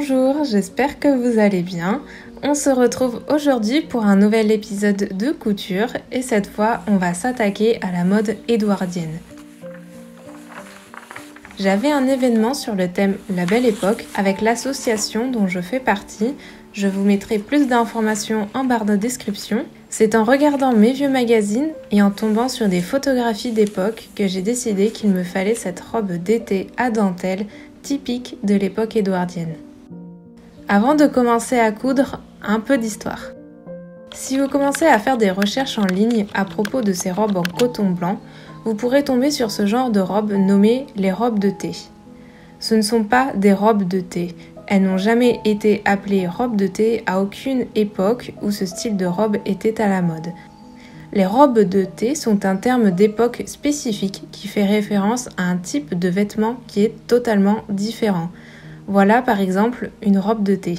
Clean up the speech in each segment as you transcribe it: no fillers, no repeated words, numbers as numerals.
Bonjour, j'espère que vous allez bien. On se retrouve aujourd'hui pour un nouvel épisode de couture et cette fois on va s'attaquer à la mode édouardienne. J'avais un événement sur le thème La Belle Époque avec l'association dont je fais partie. Je vous mettrai plus d'informations en barre de description. C'est en regardant mes vieux magazines et en tombant sur des photographies d'époque que j'ai décidé qu'il me fallait cette robe d'été à dentelle typique de l'époque édouardienne. Avant de commencer à coudre, un peu d'histoire. Si vous commencez à faire des recherches en ligne à propos de ces robes en coton blanc, vous pourrez tomber sur ce genre de robes nommées les robes de thé. Ce ne sont pas des robes de thé. Elles n'ont jamais été appelées robes de thé à aucune époque où ce style de robe était à la mode. Les robes de thé sont un terme d'époque spécifique qui fait référence à un type de vêtement qui est totalement différent. Voilà par exemple une robe de thé.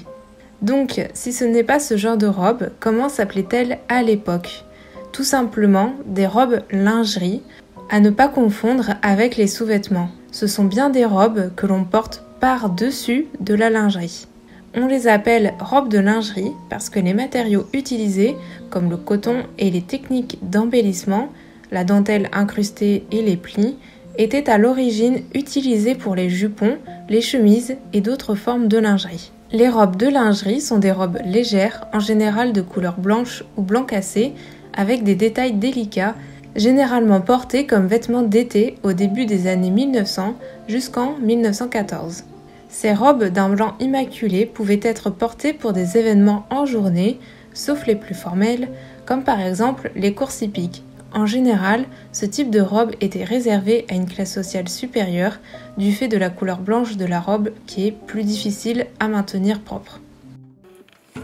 Donc, si ce n'est pas ce genre de robe, comment s'appelait-elle à l'époque ? Tout simplement des robes lingerie, à ne pas confondre avec les sous-vêtements. Ce sont bien des robes que l'on porte par-dessus de la lingerie. On les appelle robes de lingerie parce que les matériaux utilisés, comme le coton et les techniques d'embellissement, la dentelle incrustée et les plis, étaient à l'origine utilisés pour les jupons, les chemises et d'autres formes de lingerie. Les robes de lingerie sont des robes légères, en général de couleur blanche ou blanc cassé, avec des détails délicats, généralement portées comme vêtements d'été au début des années 1900 jusqu'en 1914. Ces robes d'un blanc immaculé pouvaient être portées pour des événements en journée, sauf les plus formels, comme par exemple les courses hippiques. En général, ce type de robe était réservé à une classe sociale supérieure du fait de la couleur blanche de la robe qui est plus difficile à maintenir propre.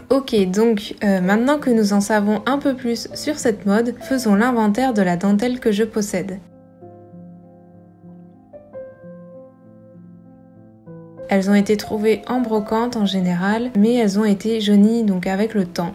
Ok, donc maintenant que nous en savons un peu plus sur cette mode, faisons l'inventaire de la dentelle que je possède. Elles ont été trouvées en brocante en général, mais elles ont été jaunies donc avec le temps.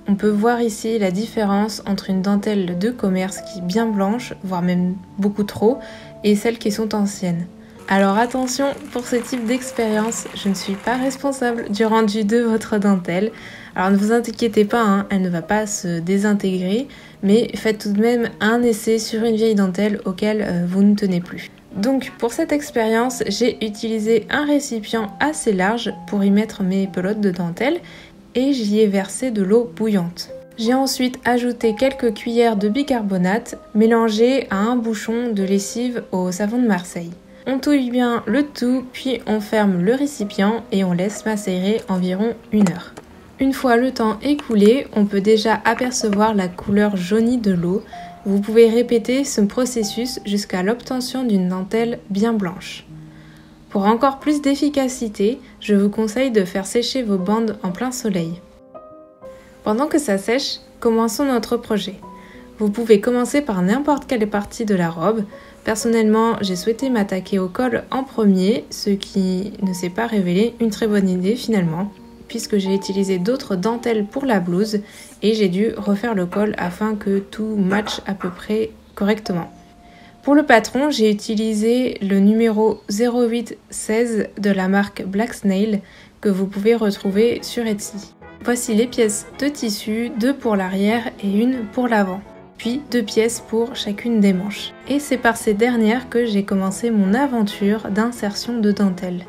On peut voir ici la différence entre une dentelle de commerce qui est bien blanche, voire même beaucoup trop, et celles qui sont anciennes. Alors attention, pour ce type d'expérience, je ne suis pas responsable du rendu de votre dentelle. Alors ne vous inquiétez pas, elle ne va pas se désintégrer, mais faites tout de même un essai sur une vieille dentelle auquel vous ne tenez plus. Donc pour cette expérience, j'ai utilisé un récipient assez large pour y mettre mes pelotes de dentelle et j'y ai versé de l'eau bouillante. J'ai ensuite ajouté quelques cuillères de bicarbonate mélangées à un bouchon de lessive au savon de Marseille. On touille bien le tout, puis on ferme le récipient et on laisse macérer environ 1 heure. Une fois le temps écoulé, on peut déjà apercevoir la couleur jaunie de l'eau. Vous pouvez répéter ce processus jusqu'à l'obtention d'une dentelle bien blanche. Pour encore plus d'efficacité, je vous conseille de faire sécher vos bandes en plein soleil. Pendant que ça sèche, commençons notre projet. Vous pouvez commencer par n'importe quelle partie de la robe. Personnellement, j'ai souhaité m'attaquer au col en premier, ce qui ne s'est pas révélé une très bonne idée finalement, puisque j'ai utilisé d'autres dentelles pour la blouse et j'ai dû refaire le col afin que tout matche à peu près correctement. Pour le patron, j'ai utilisé le numéro 0816 de la marque Black Snail que vous pouvez retrouver sur Etsy. Voici les pièces de tissu, 2 pour l'arrière et 1 pour l'avant, puis 2 pièces pour chacune des manches. Et c'est par ces dernières que j'ai commencé mon aventure d'insertion de dentelle.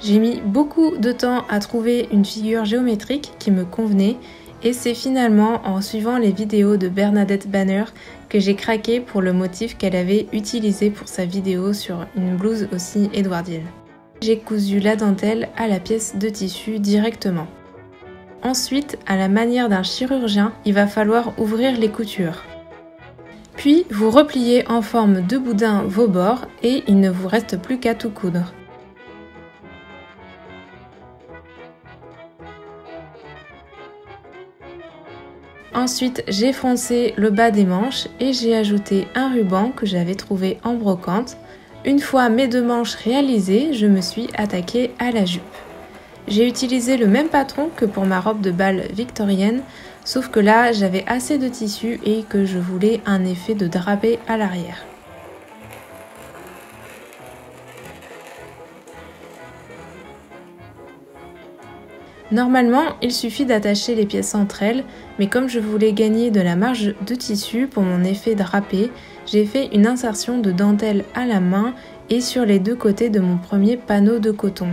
J'ai mis beaucoup de temps à trouver une figure géométrique qui me convenait et c'est finalement en suivant les vidéos de Bernadette Banner que j'ai craqué pour le motif qu'elle avait utilisé pour sa vidéo sur une blouse aussi édouardienne. J'ai cousu la dentelle à la pièce de tissu directement. Ensuite, à la manière d'un chirurgien, il va falloir ouvrir les coutures. Puis, vous repliez en forme de boudin vos bords et il ne vous reste plus qu'à tout coudre. Ensuite, j'ai froncé le bas des manches et j'ai ajouté un ruban que j'avais trouvé en brocante. Une fois mes 2 manches réalisées, je me suis attaquée à la jupe. J'ai utilisé le même patron que pour ma robe de bal victorienne, sauf que là, j'avais assez de tissu et que je voulais un effet de drapé à l'arrière. Normalement, il suffit d'attacher les pièces entre elles, mais comme je voulais gagner de la marge de tissu pour mon effet drapé, j'ai fait une insertion de dentelle à la main et sur les deux côtés de mon premier panneau de coton.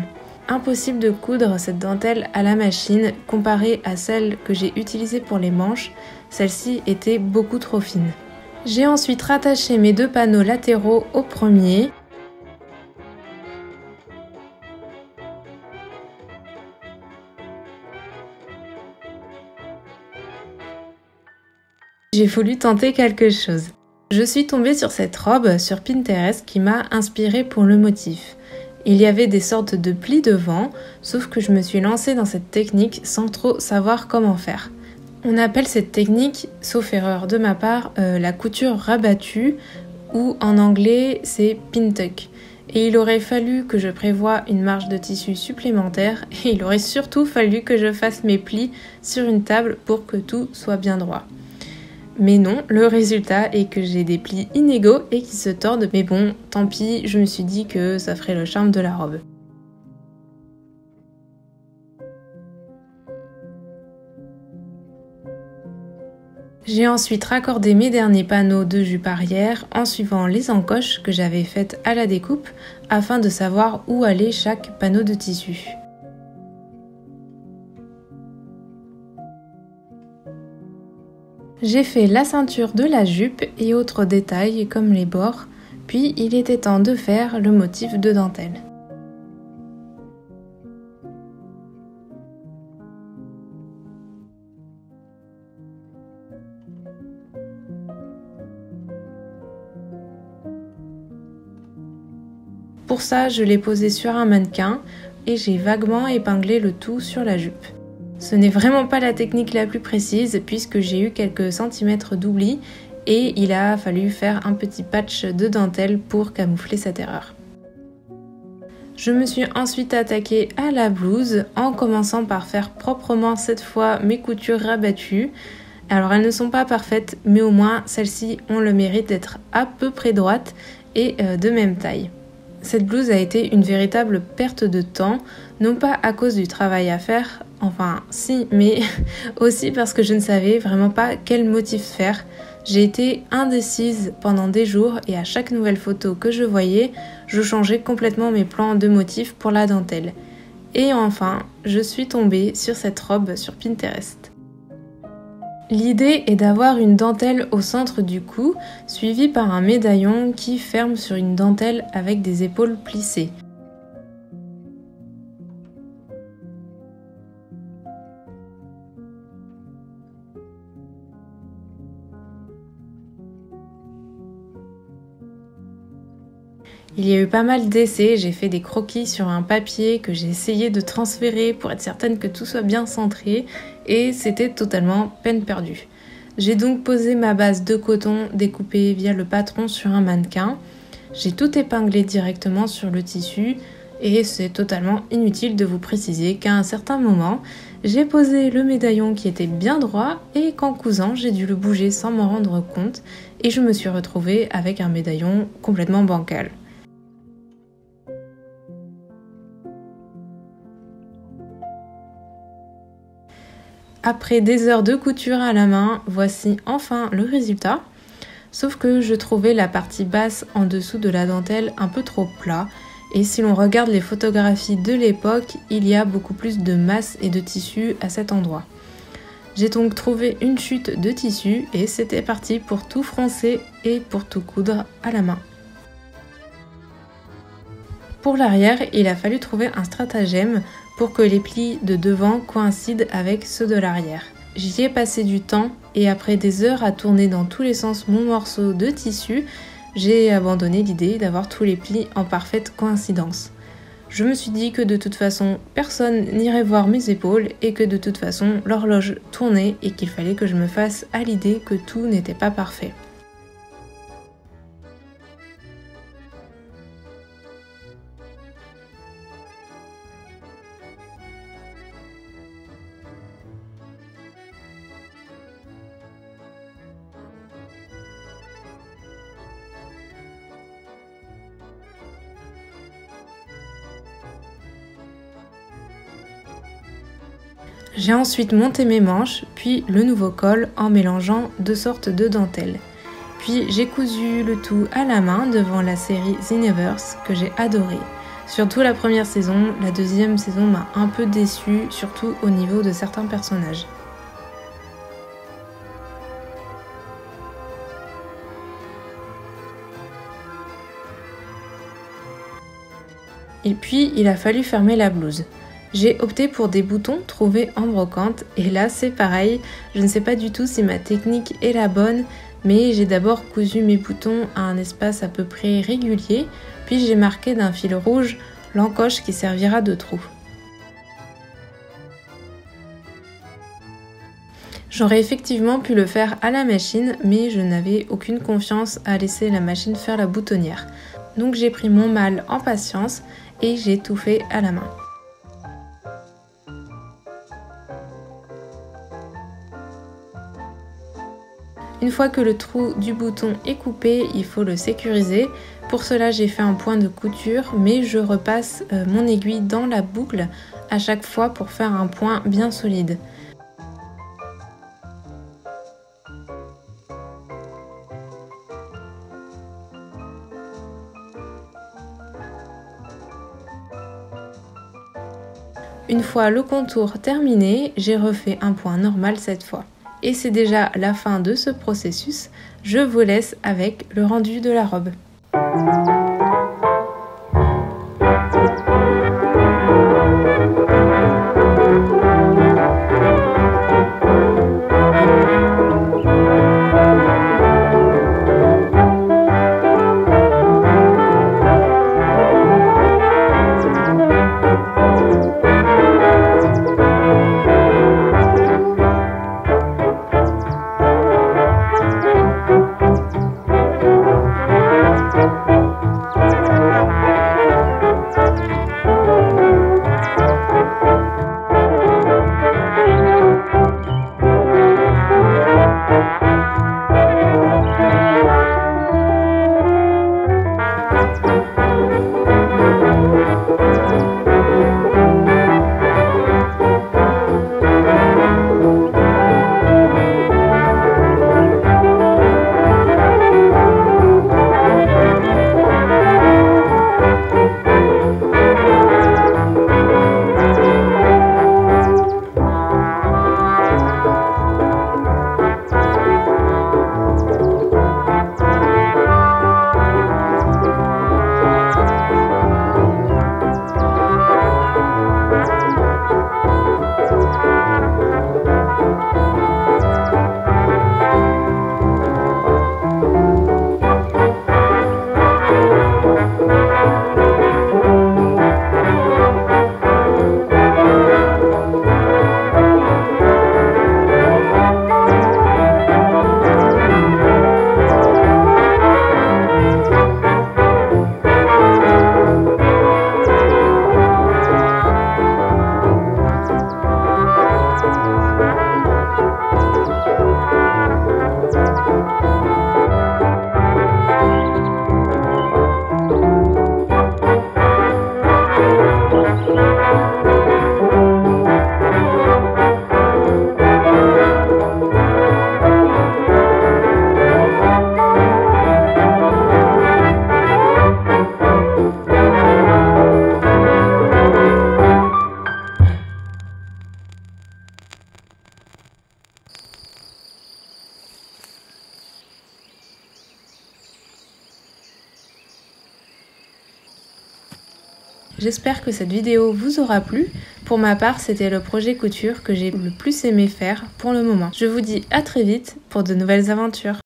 Impossible de coudre cette dentelle à la machine comparée à celle que j'ai utilisée pour les manches, celle-ci était beaucoup trop fine. J'ai ensuite rattaché mes deux panneaux latéraux au premier. J'ai voulu tenter quelque chose. Je suis tombée sur cette robe sur Pinterest qui m'a inspirée pour le motif. Il y avait des sortes de plis devant, sauf que je me suis lancée dans cette technique sans trop savoir comment faire. On appelle cette technique, sauf erreur de ma part, la couture rabattue, ou en anglais c'est pin tuck. Et il aurait fallu que je prévoie une marge de tissu supplémentaire et il aurait surtout fallu que je fasse mes plis sur une table pour que tout soit bien droit. Mais non, le résultat est que j'ai des plis inégaux et qui se tordent, mais bon, tant pis, je me suis dit que ça ferait le charme de la robe. J'ai ensuite raccordé mes derniers panneaux de jupe arrière en suivant les encoches que j'avais faites à la découpe afin de savoir où allait chaque panneau de tissu. J'ai fait la ceinture de la jupe et autres détails comme les bords, puis il était temps de faire le motif de dentelle. Pour ça, je l'ai posé sur un mannequin et j'ai vaguement épinglé le tout sur la jupe. Ce n'est vraiment pas la technique la plus précise puisque j'ai eu quelques centimètres d'oubli et il a fallu faire un petit patch de dentelle pour camoufler cette erreur. Je me suis ensuite attaquée à la blouse en commençant par faire proprement cette fois mes coutures rabattues. Alors elles ne sont pas parfaites mais au moins celles-ci ont le mérite d'être à peu près droites et de même taille. Cette blouse a été une véritable perte de temps, non pas à cause du travail à faire, enfin si, mais aussi parce que je ne savais vraiment pas quel motif faire. J'ai été indécise pendant des jours et à chaque nouvelle photo que je voyais, je changeais complètement mes plans de motifs pour la dentelle. Et enfin, je suis tombée sur cette robe sur Pinterest. L'idée est d'avoir une dentelle au centre du cou, suivie par un médaillon qui ferme sur une dentelle avec des épaules plissées. Il y a eu pas mal d'essais, j'ai fait des croquis sur un papier que j'ai essayé de transférer pour être certaine que tout soit bien centré et c'était totalement peine perdue. J'ai donc posé ma base de coton découpée via le patron sur un mannequin. J'ai tout épinglé directement sur le tissu et c'est totalement inutile de vous préciser qu'à un certain moment, j'ai posé le médaillon qui était bien droit et qu'en cousant, j'ai dû le bouger sans m'en rendre compte et je me suis retrouvée avec un médaillon complètement bancal. Après des heures de couture à la main, voici enfin le résultat. Sauf que je trouvais la partie basse en dessous de la dentelle un peu trop plat. Et si l'on regarde les photographies de l'époque, il y a beaucoup plus de masse et de tissu à cet endroit. J'ai donc trouvé une chute de tissu et c'était parti pour tout froncer et pour tout coudre à la main. Pour l'arrière, il a fallu trouver un stratagème pour que les plis de devant coïncident avec ceux de l'arrière. J'y ai passé du temps et après des heures à tourner dans tous les sens mon morceau de tissu, j'ai abandonné l'idée d'avoir tous les plis en parfaite coïncidence. Je me suis dit que de toute façon, personne n'irait voir mes épaules et que de toute façon, l'horloge tournait et qu'il fallait que je me fasse à l'idée que tout n'était pas parfait. J'ai ensuite monté mes manches, puis le nouveau col en mélangeant 2 sortes de dentelles. Puis j'ai cousu le tout à la main devant la série The Nevers que j'ai adoré. Surtout la première saison, la deuxième saison m'a un peu déçue, surtout au niveau de certains personnages. Et puis il a fallu fermer la blouse. J'ai opté pour des boutons trouvés en brocante et là c'est pareil, je ne sais pas du tout si ma technique est la bonne, mais j'ai d'abord cousu mes boutons à un espace à peu près régulier, puis j'ai marqué d'un fil rouge l'encoche qui servira de trou. J'aurais effectivement pu le faire à la machine, mais je n'avais aucune confiance à laisser la machine faire la boutonnière. Donc j'ai pris mon mal en patience et j'ai tout fait à la main. Une fois que le trou du bouton est coupé, il faut le sécuriser. Pour cela, j'ai fait un point de couture, mais je repasse mon aiguille dans la boucle à chaque fois pour faire un point bien solide. Une fois le contour terminé, j'ai refait un point normal cette fois. Et c'est déjà la fin de ce processus, je vous laisse avec le rendu de la robe. J'espère que cette vidéo vous aura plu. Pour ma part, c'était le projet couture que j'ai le plus aimé faire pour le moment. Je vous dis à très vite pour de nouvelles aventures.